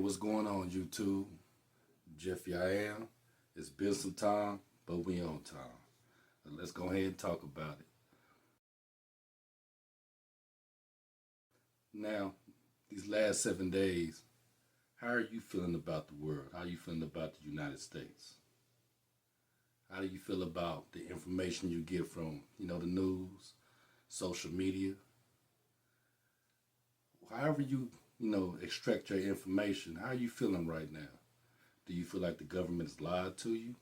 what's going on, YouTube? Jeffy, I am. It's been some time, but we on time. Let's go ahead and talk about it. Now, these last 7 days, how are you feeling about the world? How are you feeling about the United States? How do you feel about the information you get from, the news, social media? However you extract your information, how are you feeling right now? Do you feel like the government has lied to you?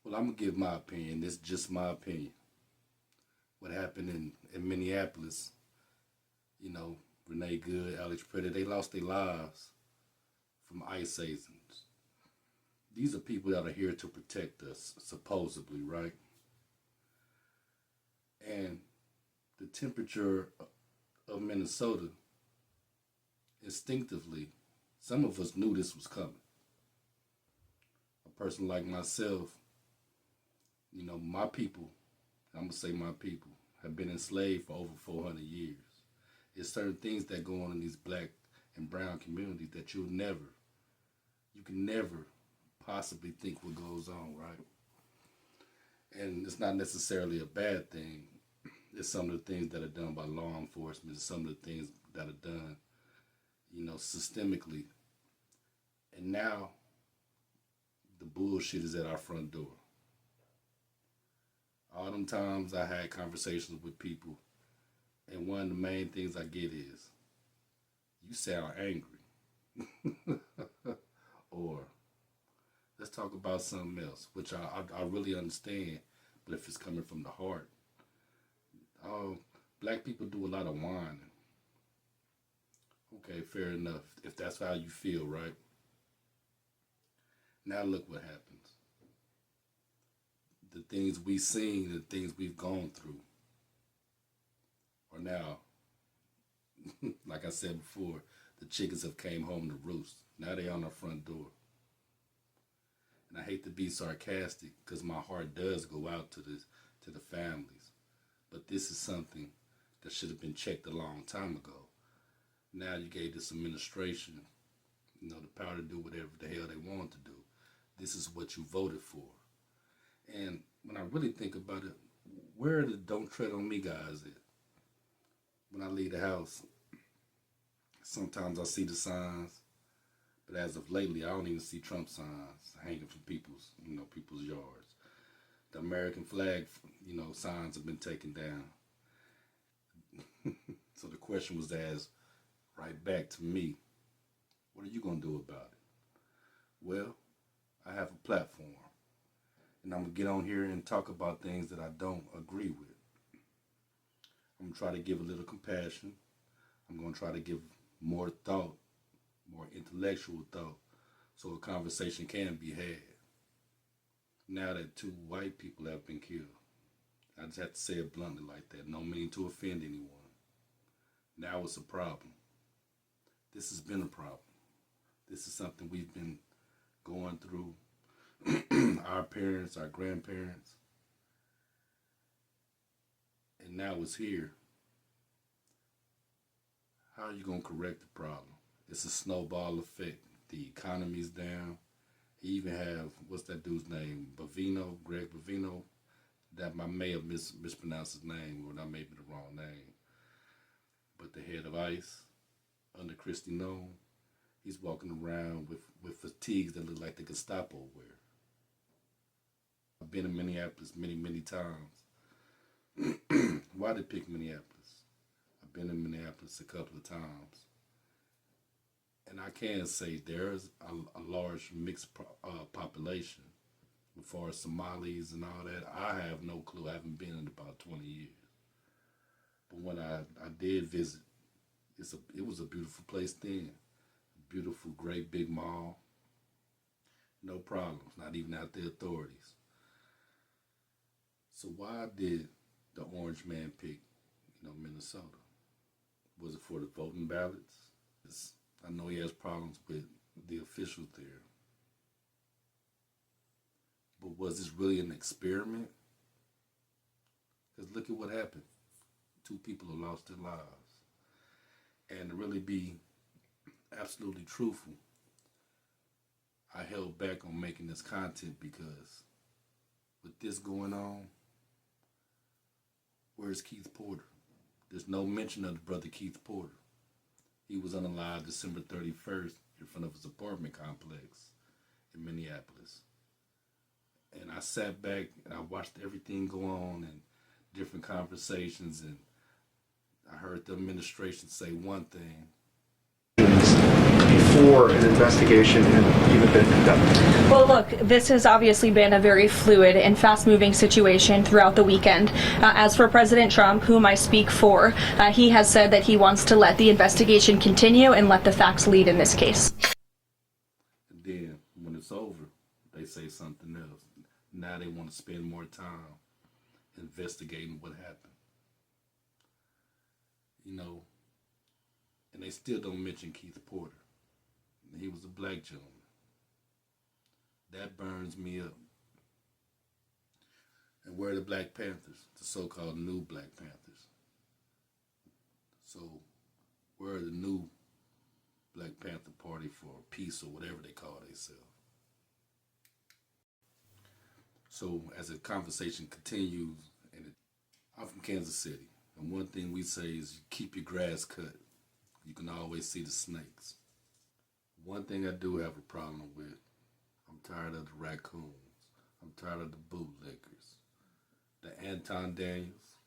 Well, I'm going to give my opinion. This is just my opinion. What happened in Minneapolis, Renee Good, Alex Predator, they lost their lives from ice agents. These are people that are here to protect us, supposedly, right? And the temperature of Minnesota, instinctively, some of us knew this was coming. A person like myself, my people, I'm going to say my people, have been enslaved for over 400 years. There's certain things that go on in these black and brown communities that you can never possibly think what goes on, right? And it's not necessarily a bad thing. It's some of the things that are done by law enforcement, some of the things that are done, systemically. And now the bullshit is at our front door. All them times I had conversations with people, and one of the main things I get is, you sound angry. Or, let's talk about something else, which I really understand, but if it's coming from the heart. Oh, black people do a lot of whining. Okay, fair enough. If that's how you feel, right? Now look what happens. The things we've seen, the things we've gone through are now, like I said before, the chickens have came home to roost. Now they on our front door. And I hate to be sarcastic because my heart does go out to the families. But this is something that should have been checked a long time ago. Now you gave this administration, the power to do whatever the hell they want to do. This is what you voted for. And when I really think about it, where are the don't tread on me guys at? When I leave the house, sometimes I see the signs, but as of lately, I don't even see Trump signs hanging from people's yards. The American flag, signs have been taken down. So the question was asked right back to me, what are you going to do about it? Well, I have a platform, and I'm going to get on here and talk about things that I don't agree with. I'm going to try to give a little compassion. I'm going to try to give more thought, more intellectual thought, so a conversation can be had. Now that 2 white people have been killed, I just have to say it bluntly like that. No meaning to offend anyone. Now it's a problem. This has been a problem. This is something we've been going through. Our parents, our grandparents. And now it's here. How are you going to correct the problem? It's a snowball effect. The economy's down. You even have, what's that dude's name? Greg Bavino. That I may have mispronounced his name, or that may be the wrong name. But the head of ICE, under Christy Nome, he's walking around with fatigues that look like the Gestapo wear. I've been in Minneapolis many, many times. Why did I pick Minneapolis? I've been in Minneapolis a couple of times. And I can say there's a large mixed population. As far as Somalis and all that, I have no clue. I haven't been in about 20 years. But when I did visit, it was a beautiful place then. Beautiful, great big mall. No problems, not even out the authorities. So why did the orange man pick, Minnesota? Was it for the voting ballots? I know he has problems with the officials there. But was this really an experiment? Because look at what happened. 2 people have lost their lives. And to really be absolutely truthful, I held back on making this content because with this going on, where's Keith Porter? There's no mention of the brother Keith Porter. He was unalive December 31st in front of his apartment complex in Minneapolis. And I sat back and I watched everything go on and different conversations, and I heard the administration say one thing. Before an investigation had even been conducted. Well, look, this has obviously been a very fluid and fast-moving situation throughout the weekend. As for President Trump, whom I speak for, he has said that he wants to let the investigation continue and let the facts lead in this case. And then, when it's over, they say something else. Now they want to spend more time investigating what happened. You know, and they still don't mention Keith Porter. He was a black gentleman. That burns me up. And where are the Black Panthers? The so-called new Black Panthers. So, where are the new Black Panther Party for peace or whatever they call themselves? So, as the conversation continues, I'm from Kansas City, and one thing we say is keep your grass cut. You can always see the snakes. One thing I do have a problem with, I'm tired of the raccoons. I'm tired of the bootlickers. The Anton Daniels,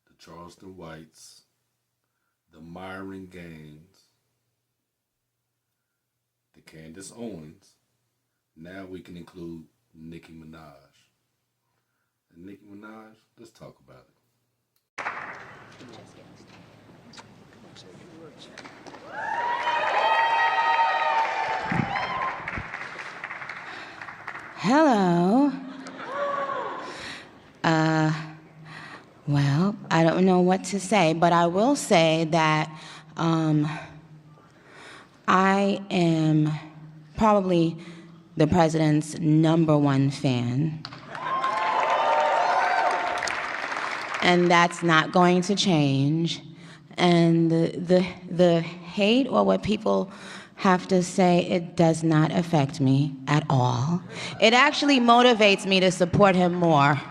the Charleston Whites, the Myron Gaines, the Candace Owens. Now we can include Nicki Manaj. And Nicki Manaj, let's talk about it. Hello. Well, I don't know what to say, but I will say that I am probably the president's #1 fan. And that's not going to change. And the hate or what people have to say, it does not affect me at all. It actually motivates me to support him more.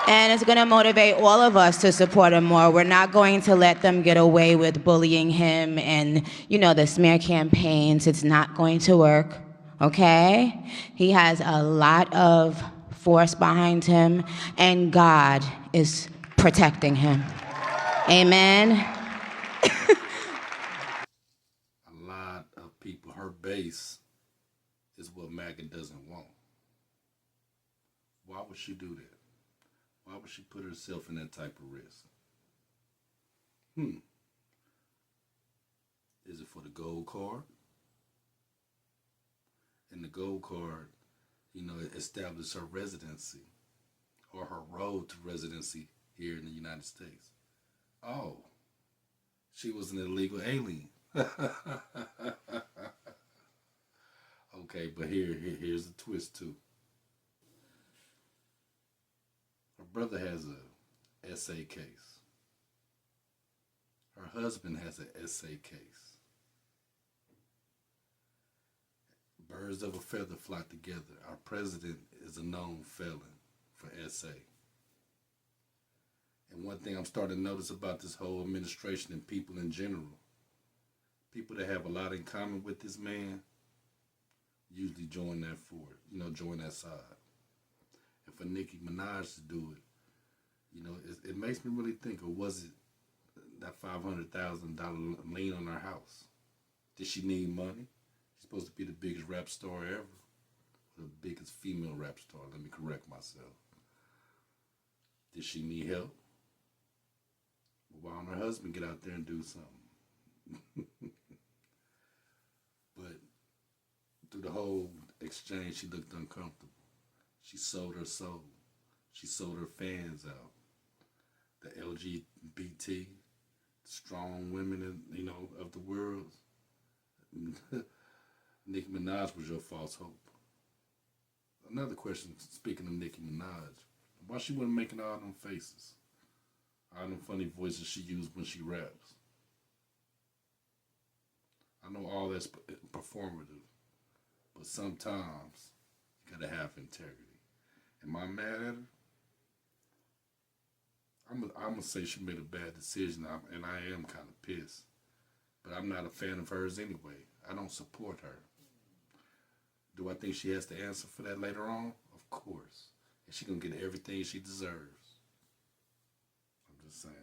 And it's gonna motivate all of us to support him more. We're not going to let them get away with bullying him and, the smear campaigns. It's not going to work, okay? He has a lot of force behind him, and God is protecting him. Amen. A lot of people, her base is what MAGA doesn't want. Why would she do that? Why would she put herself in that type of risk? Is it for the gold card? And the gold card, it established her residency or her road to residency here in the United States. Oh, she was an illegal alien. Okay, but here's the twist too. Her brother has a SA case. Her husband has an SA case. Birds of a feather flock together. Our president is a known felon for SA. And one thing I'm starting to notice about this whole administration and people in general, people that have a lot in common with this man usually join that join that side. And for Nicki Manaj to do it, it makes me really think, or was it that $500,000 lien on her house? Did she need money? She's supposed to be the biggest rap star ever. The biggest female rap star, let me correct myself. Did she need help? Why don't her husband get out there and do something? But through the whole exchange, she looked uncomfortable. She sold her soul. She sold her fans out. The LGBT, strong women, of the world. Nicki Minaj was your false hope. Another question, speaking of Nicki Minaj, why she wasn't making all them faces? All them funny voices she used when she raps. I know all that's performative, but sometimes you gotta have integrity. Am I mad at her? I'm gonna say she made a bad decision, and I am kind of pissed. But I'm not a fan of hers anyway. I don't support her. Do I think she has to answer for that later on? Of course. And she gonna get everything she deserves. I'm just saying.